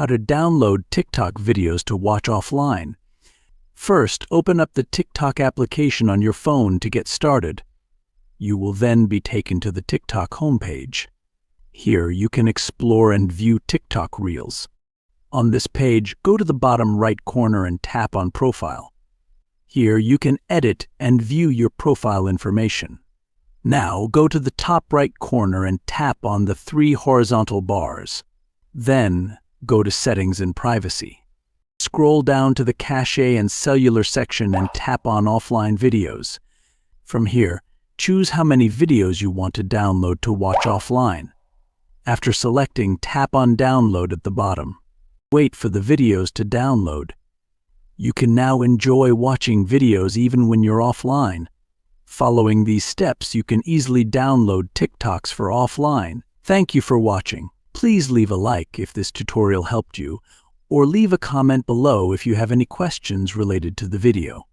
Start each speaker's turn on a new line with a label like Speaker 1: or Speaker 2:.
Speaker 1: how to download TikTok videos to watch offline. First, open up the TikTok application on your phone to get started. You will then be taken to the TikTok homepage. Here, you can explore and view TikTok Reels. On this page, go to the bottom right corner and tap on Profile. Here, you can edit and view your profile information. Now, go to the top right corner and tap on the 3 horizontal bars. Then, go to Settings and Privacy. Scroll down to the Cache and Cellular section and tap on Offline Videos. From here, choose how many videos you want to download to watch offline. After selecting, tap on Download at the bottom. Wait for the videos to download. You can now enjoy watching videos even when you're offline. Following these steps, you can easily download TikToks for offline. Thank you for watching. Please leave a like if this tutorial helped you, or leave a comment below if you have any questions related to the video.